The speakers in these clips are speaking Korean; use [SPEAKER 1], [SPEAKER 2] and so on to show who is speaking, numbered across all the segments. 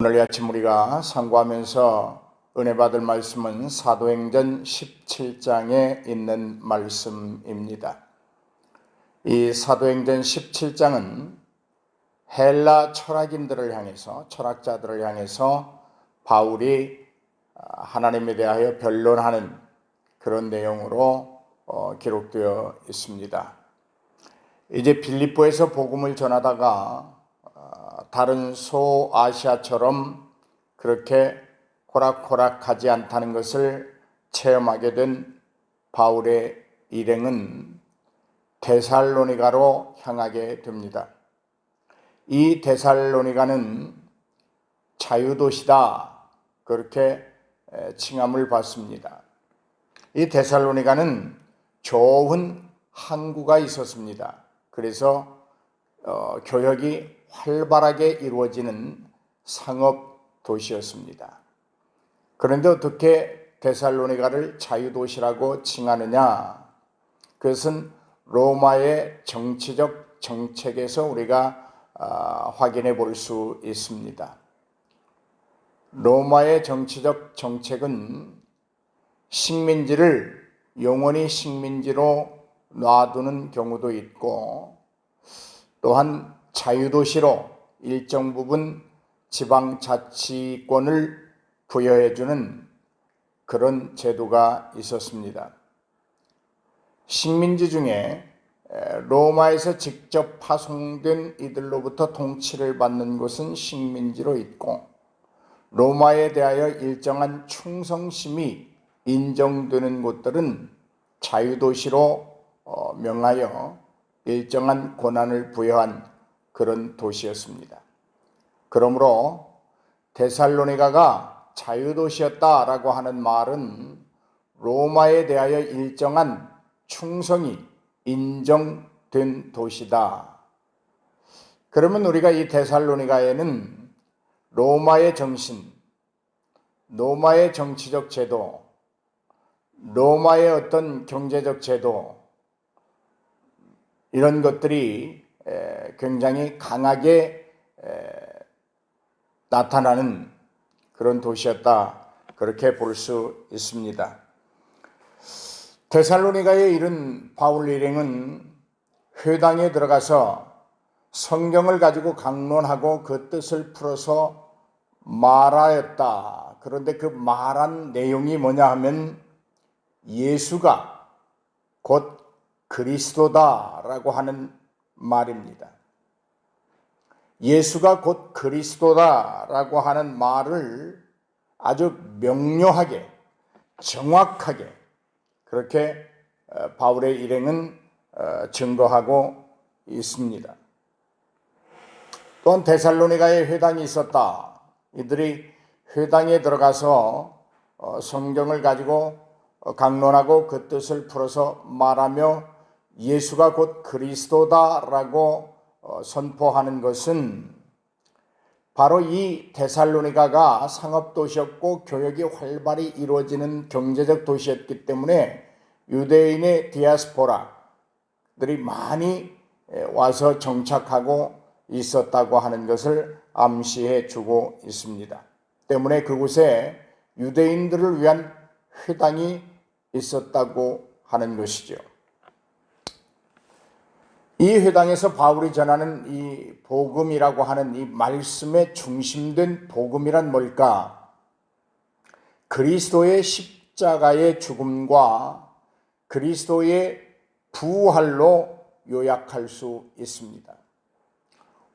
[SPEAKER 1] 오늘 아침 우리가 상고하면서 은혜 받을 말씀은 사도행전 17장에 있는 말씀입니다. 이 사도행전 17장은 헬라 철학인들을 향해서, 철학자들을 향해서 바울이 하나님에 대하여 변론하는 그런 내용으로 기록되어 있습니다. 이제 빌립보에서 복음을 전하다가 다른 소아시아처럼 그렇게 호락호락하지 않다는 것을 체험하게 된 바울의 일행은 데살로니가로 향하게 됩니다. 이 데살로니가는 자유도시다, 그렇게 칭함을 받습니다. 이 데살로니가는 좋은 항구가 있었습니다. 그래서 교역이 활발하게 이루어지는 상업 도시였습니다. 그런데 어떻게 데살로니가를 자유도시라고 칭하느냐? 그것은 로마의 정치적 정책에서 우리가 확인해 볼 수 있습니다. 로마의 정치적 정책은 식민지를 영원히 식민지로 놔두는 경우도 있고, 또한 자유도시로 일정 부분 지방자치권을 부여해주는 그런 제도가 있었습니다. 식민지 중에 로마에서 직접 파송된 이들로부터 통치를 받는 곳은 식민지로 있고, 로마에 대하여 일정한 충성심이 인정되는 곳들은 자유도시로 명하여 일정한 권한을 부여한 그런 도시였습니다. 그러므로 데살로니가가 자유도시였다라고 하는 말은 로마에 대하여 일정한 충성이 인정된 도시다. 그러면 우리가 이 데살로니가에는 로마의 정신, 로마의 정치적 제도, 로마의 어떤 경제적 제도, 이런 것들이 굉장히 강하게 나타나는 그런 도시였다, 그렇게 볼 수 있습니다. 데살로니가에 이른 바울 일행은 회당에 들어가서 성경을 가지고 강론하고 그 뜻을 풀어서 말하였다. 그런데 그 말한 내용이 뭐냐 하면 예수가 곧 그리스도다라고 하는 말입니다. 예수가 곧 그리스도다라고 하는 말을 아주 명료하게, 정확하게 그렇게 바울의 일행은 증거하고 있습니다. 또한 데살로니가에 회당이 있었다. 이들이 회당에 들어가서 성경을 가지고 강론하고 그 뜻을 풀어서 말하며 예수가 곧 그리스도다라고 선포하는 것은 바로 이 데살로니가가 상업도시였고 교역이 활발히 이루어지는 경제적 도시였기 때문에 유대인의 디아스포라들이 많이 와서 정착하고 있었다고 하는 것을 암시해 주고 있습니다. 때문에 그곳에 유대인들을 위한 회당이 있었다고 하는 것이죠. 이 회당에서 바울이 전하는 이 복음이라고 하는 이 말씀에 중심된 복음이란 뭘까? 그리스도의 십자가의 죽음과 그리스도의 부활로 요약할 수 있습니다.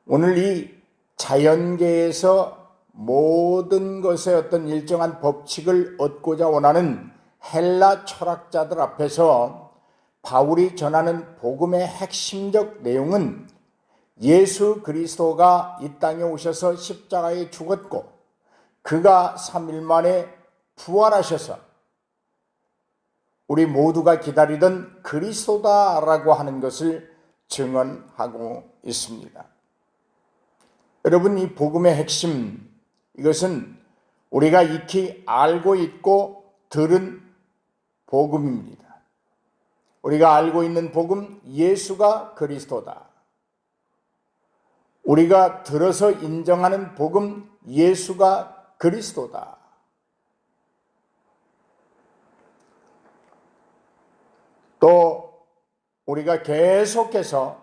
[SPEAKER 1] 오늘 이 자연계에서 모든 것의 어떤 일정한 법칙을 얻고자 원하는 헬라 철학자들 앞에서 바울이 전하는 복음의 핵심적 내용은 예수 그리스도가 이 땅에 오셔서 십자가에 죽었고 그가 3일 만에 부활하셔서 우리 모두가 기다리던 그리스도다라고 하는 것을 증언하고 있습니다. 여러분, 이 복음의 핵심, 이것은 우리가 익히 알고 있고 들은 복음입니다. 우리가 알고 있는 복음, 예수가 그리스도다. 우리가 들어서 인정하는 복음, 예수가 그리스도다. 또 우리가 계속해서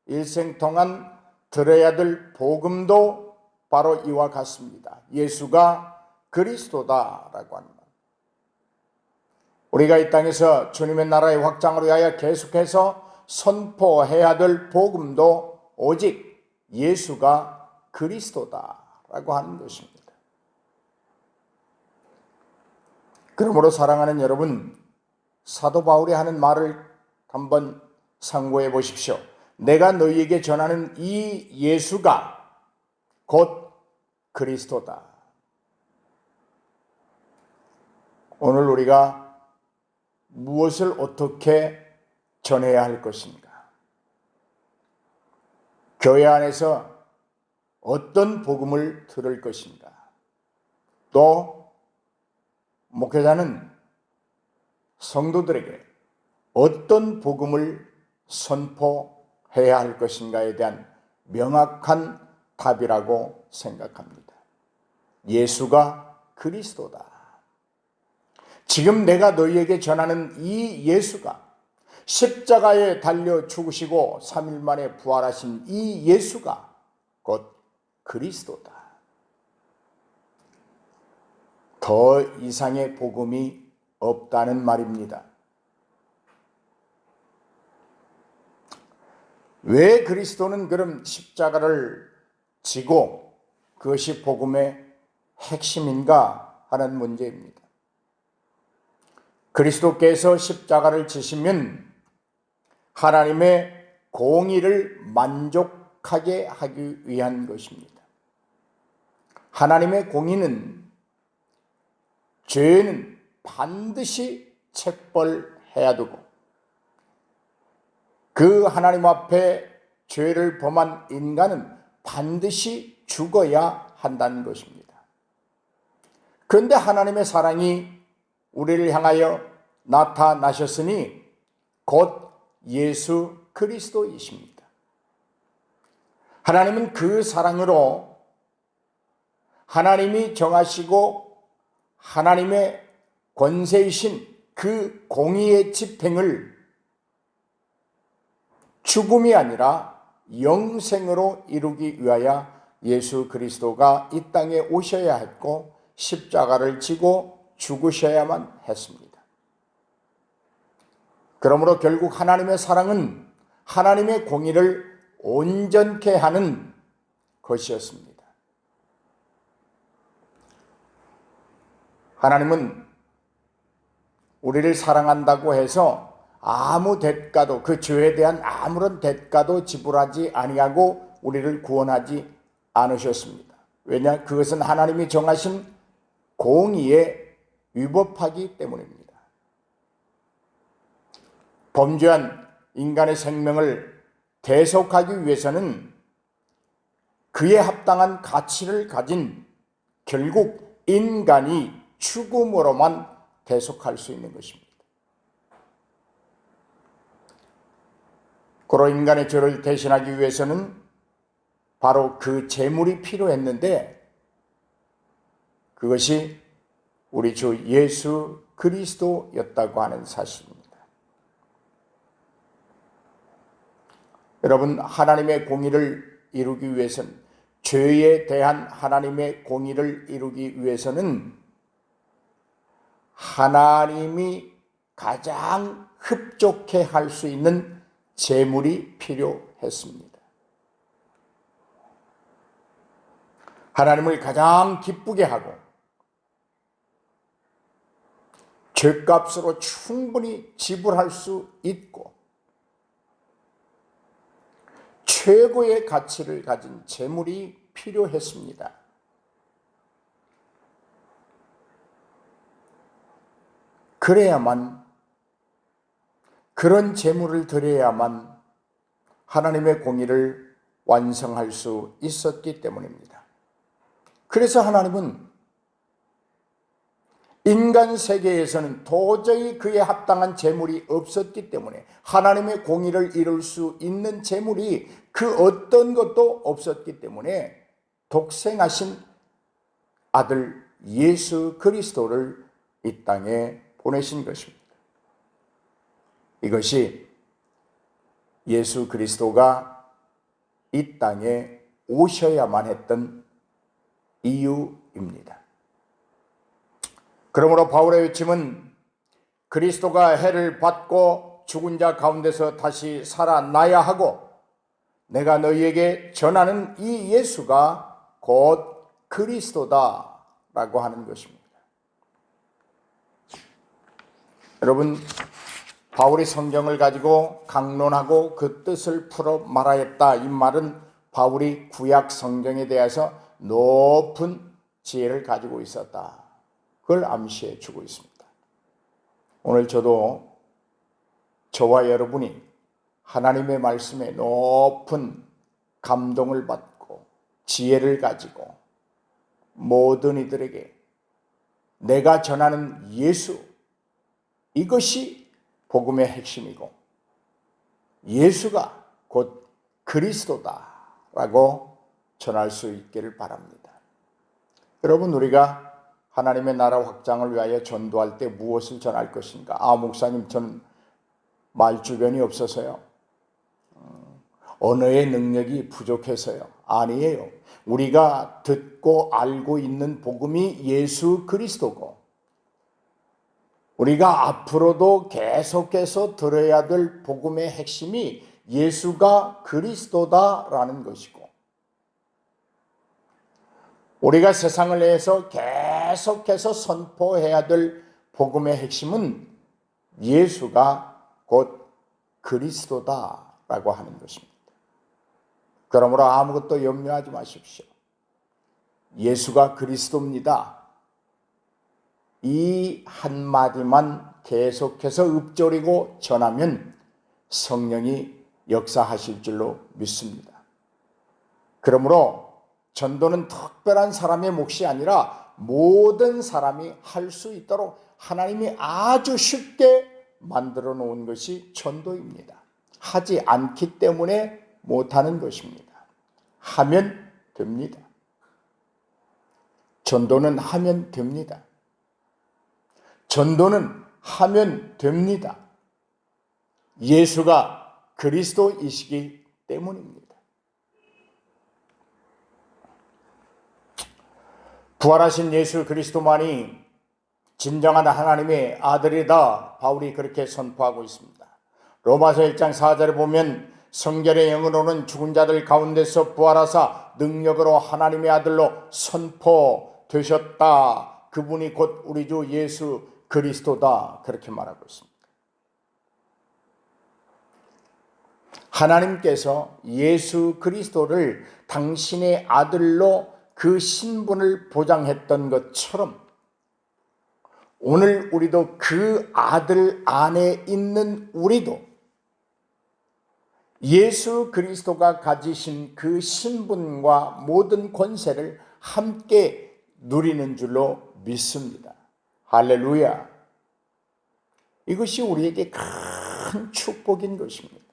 [SPEAKER 1] 일생 동안 들어야 될 복음도 바로 이와 같습니다. 예수가 그리스도다라고 하는 말. 우리가 이 땅에서 주님의 나라의 확장을 위하여 계속해서 선포해야 될 복음도 오직 예수가 그리스도다라고 하는 것입니다. 그러므로 사랑하는 여러분, 사도 바울이 하는 말을 한번 상고해 보십시오. 내가 너희에게 전하는 이 예수가 곧 그리스도다. 오늘 우리가 무엇을 어떻게 전해야 할 것인가? 교회 안에서 어떤 복음을 들을 것인가? 또 목회자는 성도들에게 어떤 복음을 선포해야 할 것인가에 대한 명확한 답이라고 생각합니다. 예수가 그리스도다. 지금 내가 너희에게 전하는 이 예수가, 십자가에 달려 죽으시고 3일 만에 부활하신 이 예수가 곧 그리스도다. 더 이상의 복음이 없다는 말입니다. 왜 그리스도는 그럼 십자가를 지고 그것이 복음의 핵심인가 하는 문제입니다. 그리스도께서 십자가를 지시면 하나님의 공의를 만족하게 하기 위한 것입니다. 하나님의 공의는, 죄는 반드시 책벌해야 되고, 그 하나님 앞에 죄를 범한 인간은 반드시 죽어야 한다는 것입니다. 그런데 하나님의 사랑이 우리를 향하여 나타나셨으니 곧 예수 그리스도이십니다. 하나님은 그 사랑으로 하나님이 정하시고 하나님의 권세이신 그 공의의 집행을 죽음이 아니라 영생으로 이루기 위하여 예수 그리스도가 이 땅에 오셔야 했고 십자가를 지고 죽으셔야만 했습니다. 그러므로 결국 하나님의 사랑은 하나님의 공의를 온전케 하는 것이었습니다. 하나님은 우리를 사랑한다고 해서 아무 대가도, 그 죄에 대한 아무런 대가도 지불하지 아니하고 우리를 구원하지 않으셨습니다. 왜냐? 그것은 하나님이 정하신 공의에 위법하기 때문입니다. 범죄한 인간의 생명을 대속하기 위해서는 그에 합당한 가치를 가진 결국 인간이 죽음으로만 대속할 수 있는 것입니다. 그로 인간의 죄를 대신하기 위해서는 바로 그 제물이 필요했는데 그것이 우리 주 예수 그리스도였다고 하는 사실입니다. 여러분, 하나님의 공의를 이루기 위해서는, 죄에 대한 하나님의 공의를 이루기 위해서는 하나님이 가장 흡족해 할 수 있는 제물이 필요했습니다. 하나님을 가장 기쁘게 하고 죄값으로 충분히 지불할 수 있고 최고의 가치를 가진 제물이 필요했습니다. 그래야만, 그런 제물을 드려야만 하나님의 공의를 완성할 수 있었기 때문입니다. 그래서 하나님은 인간 세계에서는 도저히 그에 합당한 제물이 없었기 때문에, 하나님의 공의를 이룰 수 있는 제물이 그 어떤 것도 없었기 때문에 독생하신 아들 예수 그리스도를 이 땅에 보내신 것입니다. 이것이 예수 그리스도가 이 땅에 오셔야만 했던 이유입니다. 그러므로 바울의 외침은 그리스도가 해를 받고 죽은 자 가운데서 다시 살아나야 하고 내가 너희에게 전하는 이 예수가 곧 그리스도다라고 하는 것입니다. 여러분, 바울이 성경을 가지고 강론하고 그 뜻을 풀어 말하였다. 이 말은 바울이 구약 성경에 대해서 높은 지혜를 가지고 있었다. 그걸 암시해 주고 있습니다. 오늘 저와 여러분이 하나님의 말씀에 높은 감동을 받고 지혜를 가지고 모든 이들에게 내가 전하는 예수, 이것이 복음의 핵심이고 예수가 곧 그리스도다라고 전할 수 있기를 바랍니다. 여러분, 우리가 하나님의 나라 확장을 위하여 전도할 때 무엇을 전할 것인가? 목사님, 저는 말 주변이 없어서요. 언어의 능력이 부족해서요. 아니에요. 우리가 듣고 알고 있는 복음이 예수 그리스도고 우리가 앞으로도 계속해서 들어야 될 복음의 핵심이 예수가 그리스도다라는 것이고 우리가 세상을 내에서 계속해서 선포해야 될 복음의 핵심은 예수가 곧 그리스도다라고 하는 것입니다. 그러므로 아무것도 염려하지 마십시오. 예수가 그리스도입니다. 이 한마디만 계속해서 읊조리고 전하면 성령이 역사하실 줄로 믿습니다. 그러므로 전도는 특별한 사람의 몫이 아니라 모든 사람이 할 수 있도록 하나님이 아주 쉽게 만들어 놓은 것이 전도입니다. 하지 않기 때문에 못하는 것입니다. 하면 됩니다. 전도는 하면 됩니다. 전도는 하면 됩니다. 예수가 그리스도이시기 때문입니다. 부활하신 예수 그리스도만이 진정한 하나님의 아들이다. 바울이 그렇게 선포하고 있습니다. 로마서 1장 4절에 보면 성결의 영으로는 죽은 자들 가운데서 부활하사 능력으로 하나님의 아들로 선포되셨다. 그분이 곧 우리 주 예수 그리스도다. 그렇게 말하고 있습니다. 하나님께서 예수 그리스도를 당신의 아들로 그 신분을 보장했던 것처럼 오늘 우리도 그 아들 안에 있는 우리도 예수 그리스도가 가지신 그 신분과 모든 권세를 함께 누리는 줄로 믿습니다. 할렐루야. 이것이 우리에게 큰 축복인 것입니다.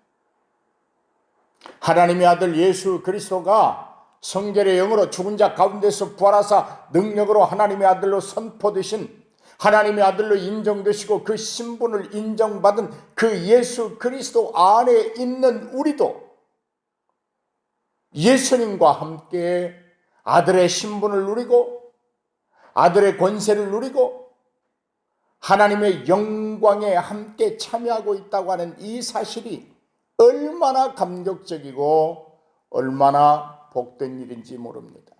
[SPEAKER 1] 하나님의 아들 예수 그리스도가 성결의 영으로 죽은 자 가운데서 부활하사 능력으로 하나님의 아들로 선포되신 하나님의 아들로 인정되시고 그 신분을 인정받은 그 예수 그리스도 안에 있는 우리도 예수님과 함께 아들의 신분을 누리고 아들의 권세를 누리고 하나님의 영광에 함께 참여하고 있다고 하는 이 사실이 얼마나 감격적이고 얼마나 복된 일인지 모릅니다.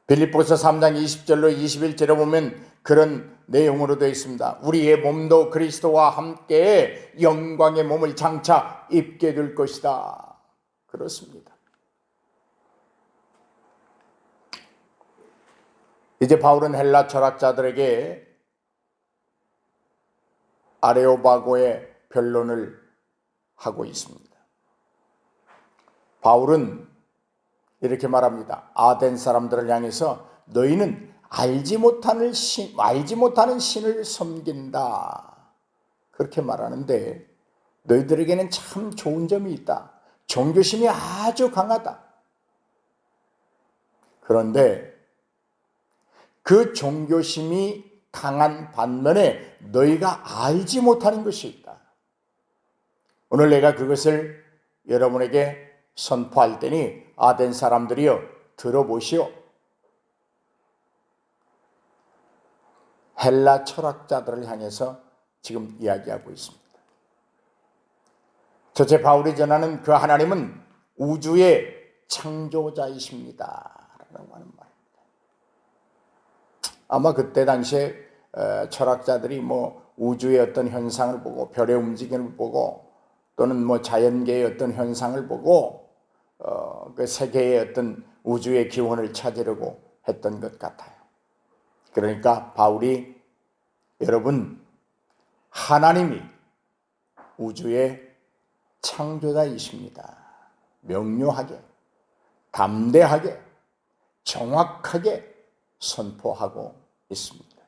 [SPEAKER 1] 빌립보서 3장 20절로 21절에 보면 그런 내용으로 되어 있습니다. 우리의 몸도 그리스도와 함께 영광의 몸을 장차 입게 될 것이다. 그렇습니다. 이제 바울은 헬라 철학자들에게 아레오바고의 변론을 하고 있습니다. 바울은 이렇게 말합니다. 아덴 사람들을 향해서 너희는 알지 못하는 신을 섬긴다. 그렇게 말하는데 너희들에게는 참 좋은 점이 있다. 종교심이 아주 강하다. 그런데 그 종교심이 강한 반면에 너희가 알지 못하는 것이 있다. 오늘 내가 그것을 여러분에게 선포할 때니 아덴 사람들이여 들어보시오. 헬라 철학자들을 향해서 지금 이야기하고 있습니다. 첫째, 바울이 전하는 그 하나님은 우주의 창조자이십니다 라고 하는 말입니다. 아마 그때 당시에 철학자들이 우주의 어떤 현상을 보고 별의 움직임을 보고 또는 자연계의 어떤 현상을 보고 그 세계의 어떤 우주의 기원을 찾으려고 했던 것 같아요. 그러니까 바울이 여러분 하나님이 우주의 창조자이십니다. 명료하게, 담대하게, 정확하게 선포하고 있습니다.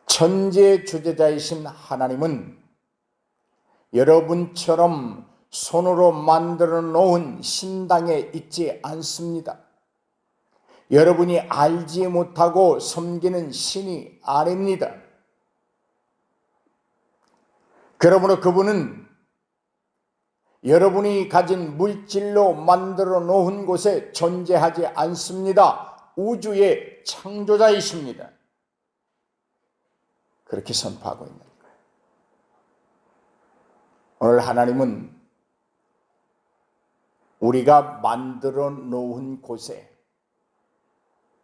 [SPEAKER 1] 천지의 주재자이신 하나님은 여러분처럼 손으로 만들어 놓은 신당에 있지 않습니다. 여러분이 알지 못하고 섬기는 신이 아닙니다. 그러므로 그분은 여러분이 가진 물질로 만들어 놓은 곳에 존재하지 않습니다. 우주의 창조자이십니다. 그렇게 선포하고 있는 거예요. 오늘 하나님은 우리가 만들어 놓은 곳에,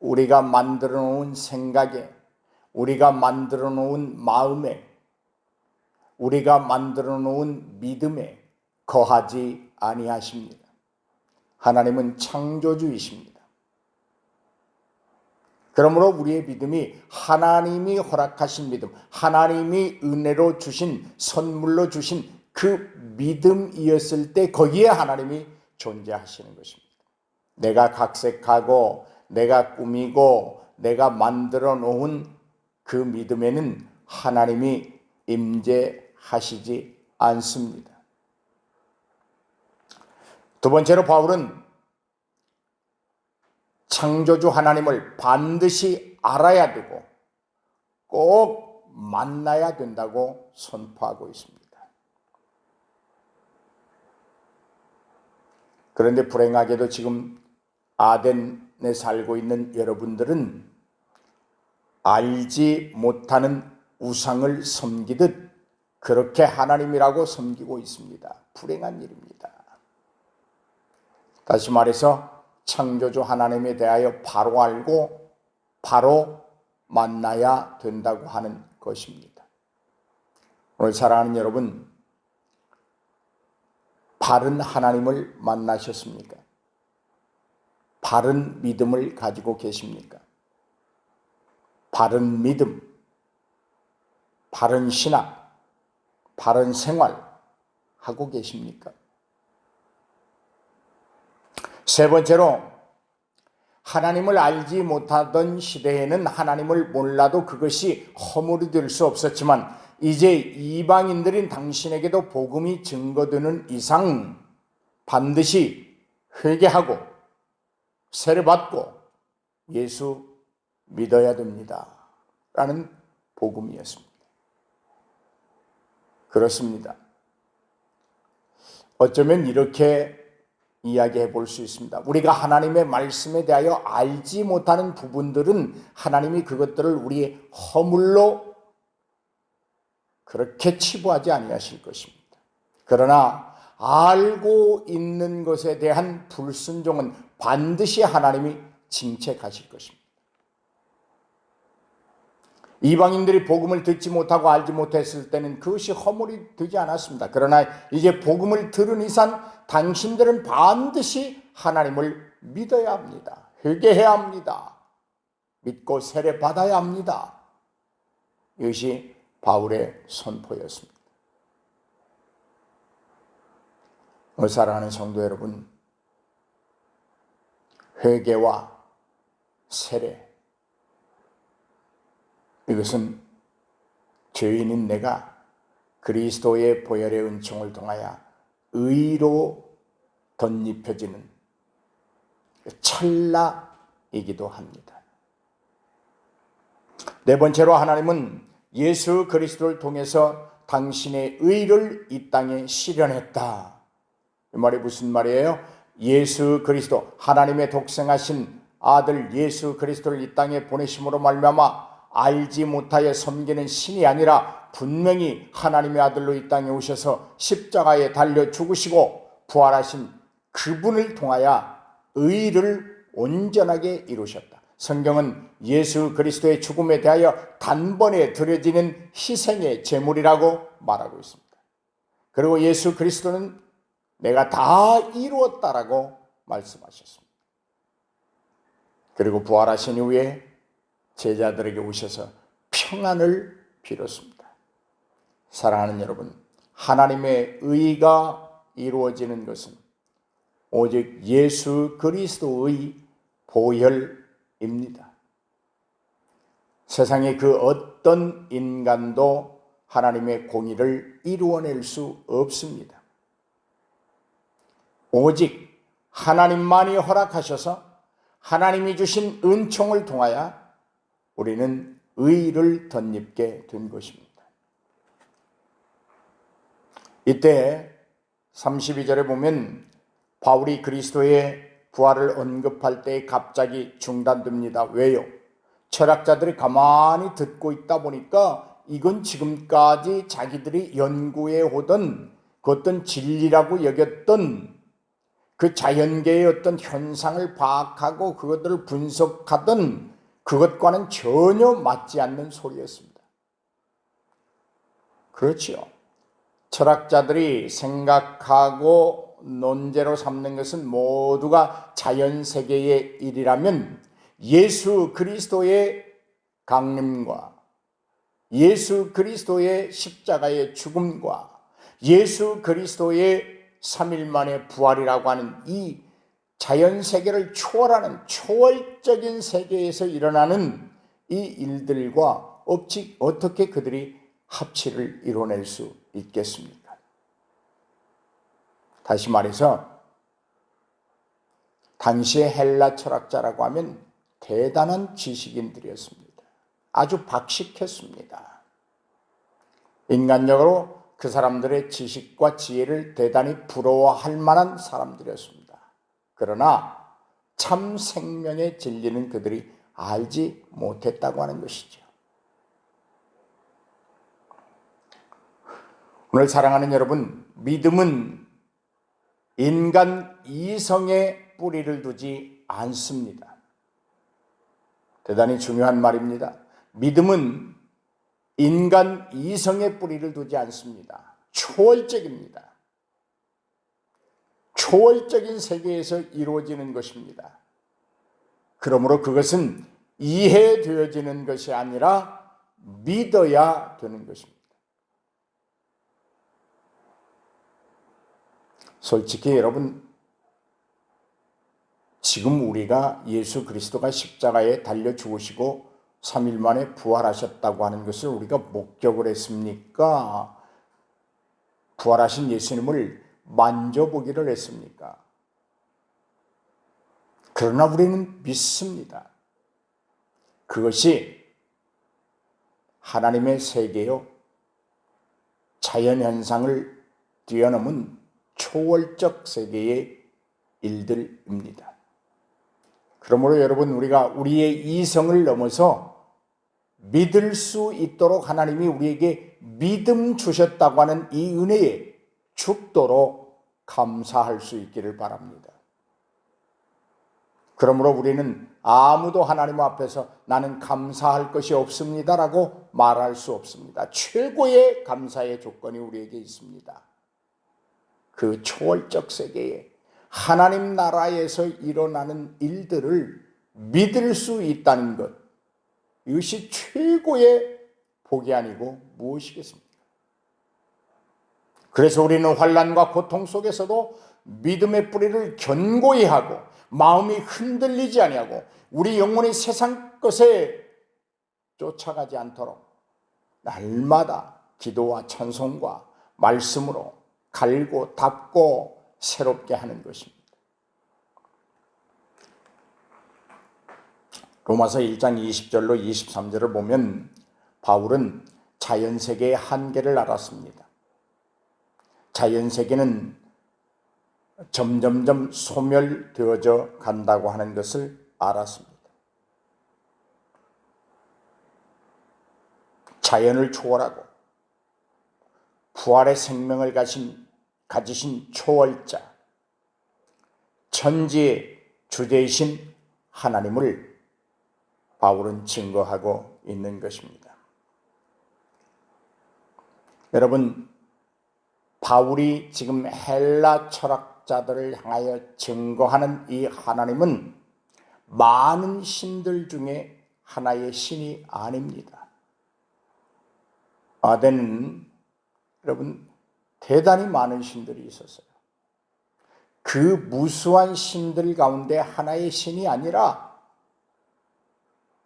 [SPEAKER 1] 우리가 만들어 놓은 생각에, 우리가 만들어 놓은 마음에, 우리가 만들어 놓은 믿음에 거하지 아니하십니다. 하나님은 창조주이십니다. 그러므로 우리의 믿음이 하나님이 허락하신 믿음, 하나님이 은혜로 주신, 선물로 주신 그 믿음이었을 때 거기에 하나님이 존재하시는 것입니다. 내가 각색하고 내가 꾸미고 내가 만들어 놓은 그 믿음에는 하나님이 임재하시지 않습니다. 두 번째로 바울은 창조주 하나님을 반드시 알아야 되고 꼭 만나야 된다고 선포하고 있습니다. 그런데 불행하게도 지금 아덴에 살고 있는 여러분들은 알지 못하는 우상을 섬기듯 그렇게 하나님이라고 섬기고 있습니다. 불행한 일입니다. 다시 말해서 창조주 하나님에 대하여 바로 알고 바로 만나야 된다고 하는 것입니다. 오늘 사랑하는 여러분, 바른 하나님을 만나셨습니까? 바른 믿음을 가지고 계십니까? 바른 믿음, 바른 신앙, 바른 생활 하고 계십니까? 세 번째로, 하나님을 알지 못하던 시대에는 하나님을 몰라도 그것이 허물이 될 수 없었지만 이제 이방인들인 당신에게도 복음이 증거되는 이상 반드시 회개하고 세례받고 예수 믿어야 됩니다 라는 복음이었습니다. 그렇습니다. 어쩌면 이렇게 이야기해 볼 수 있습니다. 우리가 하나님의 말씀에 대하여 알지 못하는 부분들은 하나님이 그것들을 우리의 허물로 그렇게 치부하지 아니하실 것입니다. 그러나 알고 있는 것에 대한 불순종은 반드시 하나님이 징책하실 것입니다. 이방인들이 복음을 듣지 못하고 알지 못했을 때는 그것이 허물이 되지 않았습니다. 그러나 이제 복음을 들은 이상 당신들은 반드시 하나님을 믿어야 합니다. 회개해야 합니다. 믿고 세례 받아야 합니다. 이것이 바울의 선포였습니다. 오늘 사랑하는 성도 여러분, 회개와 세례, 이것은 죄인인 내가 그리스도의 보혈의 은총을 통하여 의로 덧입혀지는 찰나 시간이기도 합니다. 네 번째로 하나님은 예수 그리스도를 통해서 당신의 의를 이 땅에 실현했다. 이 말이 무슨 말이에요? 예수 그리스도, 하나님의 독생하신 아들 예수 그리스도를 이 땅에 보내심으로 말미암아 알지 못하여 섬기는 신이 아니라 분명히 하나님의 아들로 이 땅에 오셔서 십자가에 달려 죽으시고 부활하신 그분을 통하여 의를 온전하게 이루셨다. 성경은 예수 그리스도의 죽음에 대하여 단번에 드려지는 희생의 제물이라고 말하고 있습니다. 그리고 예수 그리스도는 내가 다 이루었다라고 말씀하셨습니다. 그리고 부활하신 이후에 제자들에게 오셔서 평안을 빌었습니다. 사랑하는 여러분, 하나님의 의가 이루어지는 것은 오직 예수 그리스도의 보혈입니다. 세상의 그 어떤 인간도 하나님의 공의를 이루어낼 수 없습니다. 오직 하나님만이 허락하셔서 하나님이 주신 은총을 통하여 우리는 의를 덧입게 된 것입니다. 이때 32절에 보면 바울이 그리스도의 부활을 언급할 때 갑자기 중단됩니다. 왜요? 철학자들이 가만히 듣고 있다 보니까 이건 지금까지 자기들이 연구해 오던 그 어떤 진리라고 여겼던 그 자연계의 어떤 현상을 파악하고 그것들을 분석하던 그것과는 전혀 맞지 않는 소리였습니다. 그렇지요. 철학자들이 생각하고 논제로 삼는 것은 모두가 자연세계의 일이라면 예수 그리스도의 강림과 예수 그리스도의 십자가의 죽음과 예수 그리스도의 3일 만의 부활이라고 하는 이 자연세계를 초월하는 초월적인 세계에서 일어나는 이 일들과 어떻게 그들이 합치를 이뤄낼 수 있겠습니까? 다시 말해서 당시의 헬라 철학자라고 하면 대단한 지식인들이었습니다. 아주 박식했습니다. 인간적으로 그 사람들의 지식과 지혜를 대단히 부러워할 만한 사람들이었습니다. 그러나 참 생명의 진리는 그들이 알지 못했다고 하는 것이죠. 오늘 사랑하는 여러분, 믿음은 인간 이성에 뿌리를 두지 않습니다. 대단히 중요한 말입니다. 믿음은 인간 이성에 뿌리를 두지 않습니다. 초월적입니다. 초월적인 세계에서 이루어지는 것입니다. 그러므로 그것은 이해되어지는 것이 아니라 믿어야 되는 것입니다. 솔직히 여러분, 지금 우리가 예수 그리스도가 십자가에 달려 죽으시고 3일 만에 부활하셨다고 하는 것을 우리가 목격을 했습니까? 부활하신 예수님을 만져보기를 했습니까? 그러나 우리는 믿습니다. 그것이 하나님의 세계요, 자연현상을 뛰어넘은 초월적 세계의 일들입니다. 그러므로 여러분, 우리가 우리의 이성을 넘어서 믿을 수 있도록 하나님이 우리에게 믿음 주셨다고 하는 이 은혜에 죽도록 감사할 수 있기를 바랍니다. 그러므로 우리는 아무도 하나님 앞에서 나는 감사할 것이 없습니다라고 말할 수 없습니다. 최고의 감사의 조건이 우리에게 있습니다. 그 초월적 세계에 하나님 나라에서 일어나는 일들을 믿을 수 있다는 것, 이것이 최고의 복이 아니고 무엇이겠습니까? 그래서 우리는 환난과 고통 속에서도 믿음의 뿌리를 견고히 하고 마음이 흔들리지 아니하고 우리 영혼이 세상 것에 쫓아가지 않도록 날마다 기도와 찬송과 말씀으로 갈고 닦고 새롭게 하는 것입니다. 로마서 1장 20절로 23절을 보면 바울은 자연세계의 한계를 알았습니다. 자연세계는 점점점 소멸되어져 간다고 하는 것을 알았습니다. 자연을 초월하고 부활의 생명을 가지신 초월자, 천지의 주되이신 하나님을 바울은 증거하고 있는 것입니다. 여러분, 바울이 지금 헬라 철학자들을 향하여 증거하는 이 하나님은 많은 신들 중에 하나의 신이 아닙니다. 아덴은 여러분 대단히 많은 신들이 있었어요. 그 무수한 신들 가운데 하나의 신이 아니라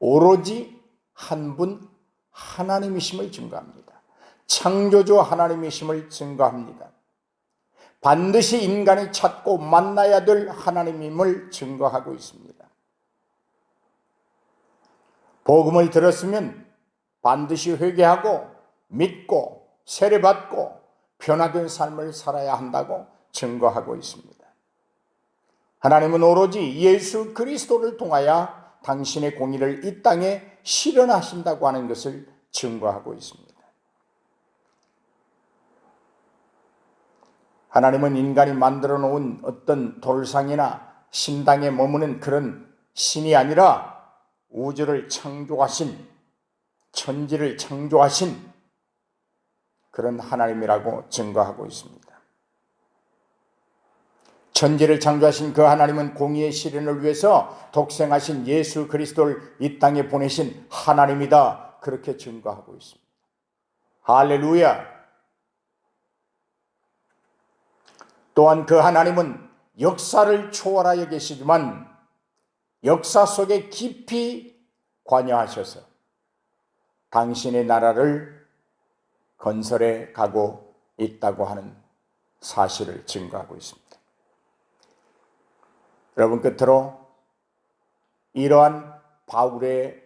[SPEAKER 1] 오로지 한 분 하나님이심을 증거합니다. 창조주 하나님이심을 증거합니다. 반드시 인간이 찾고 만나야 될 하나님임을 증거하고 있습니다. 복음을 들었으면 반드시 회개하고 믿고 세례받고 변화된 삶을 살아야 한다고 증거하고 있습니다. 하나님은 오로지 예수 그리스도를 통하여 당신의 공의를 이 땅에 실현하신다고 하는 것을 증거하고 있습니다. 하나님은 인간이 만들어 놓은 어떤 돌상이나 신당에 머무는 그런 신이 아니라 우주를 창조하신, 천지를 창조하신 그런 하나님이라고 증거하고 있습니다. 천지를 창조하신 그 하나님은 공의의 실현을 위해서 독생하신 예수 그리스도를 이 땅에 보내신 하나님이다, 그렇게 증거하고 있습니다. 할렐루야. 또한 그 하나님은 역사를 초월하여 계시지만 역사 속에 깊이 관여하셔서 당신의 나라를 건설해 가고 있다고 하는 사실을 증거하고 있습니다. 여러분, 끝으로 이러한 바울의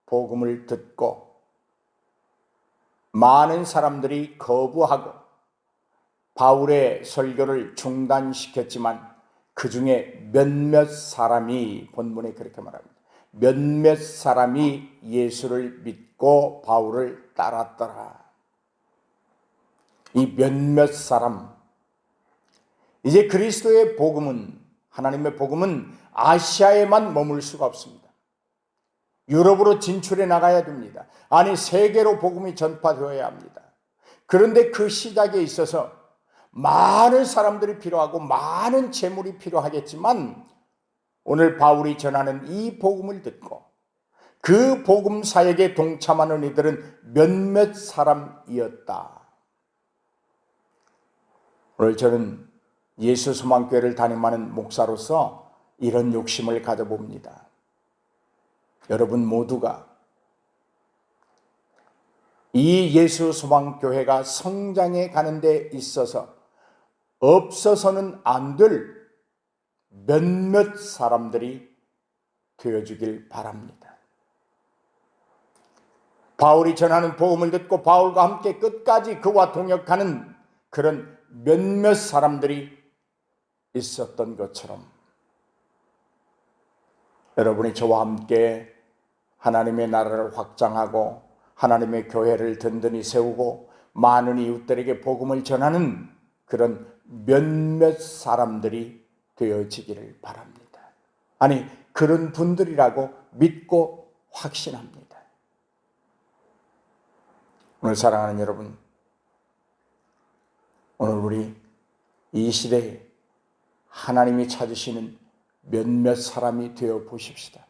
[SPEAKER 1] 복음을 듣고 많은 사람들이 거부하고 바울의 설교를 중단시켰지만 그 중에 몇몇 사람이, 본문에 그렇게 말합니다. 몇몇 사람이 예수를 믿고 바울을 따랐더라. 이 몇몇 사람, 이제 그리스도의 복음은, 하나님의 복음은 아시아에만 머물 수가 없습니다. 유럽으로 진출해 나가야 됩니다. 아니, 세계로 복음이 전파되어야 합니다. 그런데 그 시작에 있어서 많은 사람들이 필요하고 많은 재물이 필요하겠지만 오늘 바울이 전하는 이 복음을 듣고 그 복음 사역에 동참하는 이들은 몇몇 사람이었다. 오늘 저는 예수 소망교회를 담임하는 목사로서 이런 욕심을 가져봅니다. 여러분 모두가 이 예수 소망교회가 성장해 가는 데 있어서 없어서는 안 될 몇몇 사람들이 되어주길 바랍니다. 바울이 전하는 복음을 듣고 바울과 함께 끝까지 그와 동역하는 그런 몇몇 사람들이 있었던 것처럼 여러분이 저와 함께 하나님의 나라를 확장하고 하나님의 교회를 든든히 세우고 많은 이웃들에게 복음을 전하는 그런 몇몇 사람들이 되어지기를 바랍니다. 아니, 그런 분들이라고 믿고 확신합니다. 오늘 사랑하는 여러분, 오늘 우리 이 시대에 하나님이 찾으시는 몇몇 사람이 되어 보십시다.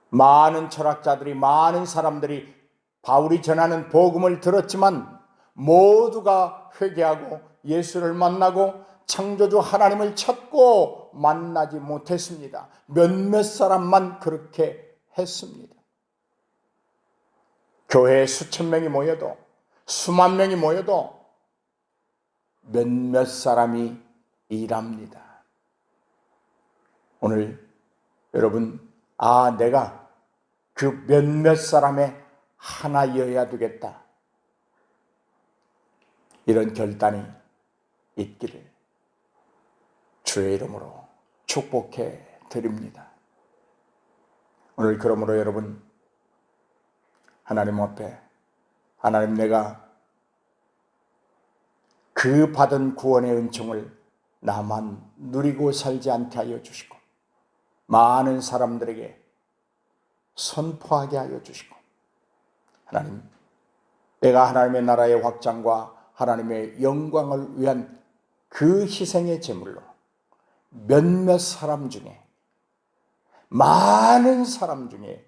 [SPEAKER 1] 많은 철학자들이, 많은 사람들이 바울이 전하는 복음을 들었지만 모두가 회개하고 예수를 만나고 창조주 하나님을 찾고 만나지 못했습니다. 몇몇 사람만 그렇게 했습니다. 교회에 수천 명이 모여도, 수만 명이 모여도 몇몇 사람이 일합니다. 오늘 여러분, 내가 그 몇몇 사람의 하나여야 되겠다, 이런 결단이 있기를 주의 이름으로 축복해 드립니다. 오늘 그러므로 여러분, 하나님 앞에, 하나님, 내가 그 받은 구원의 은총을 나만 누리고 살지 않게 하여 주시고, 많은 사람들에게 선포하게 하여 주시고, 하나님, 내가 하나님의 나라의 확장과 하나님의 영광을 위한 그 희생의 제물로 몇몇 사람 중에, 많은 사람 중에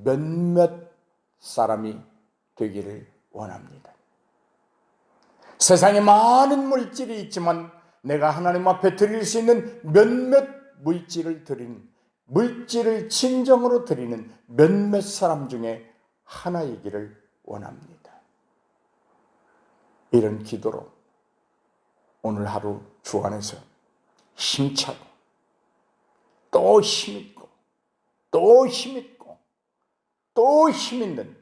[SPEAKER 1] 몇몇 사람이 되기를 원합니다. 세상에 많은 물질이 있지만 내가 하나님 앞에 드릴 수 있는 몇몇 물질을 드리는, 물질을 진정으로 드리는 몇몇 사람 중에 하나이기를 원합니다. 이런 기도로 오늘 하루 주 안에서 힘차고 또 힘있고 또 힘있고 또 힘있는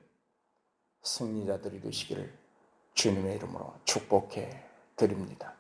[SPEAKER 1] 승리자들이 되시기를 주님의 이름으로 축복해 드립니다.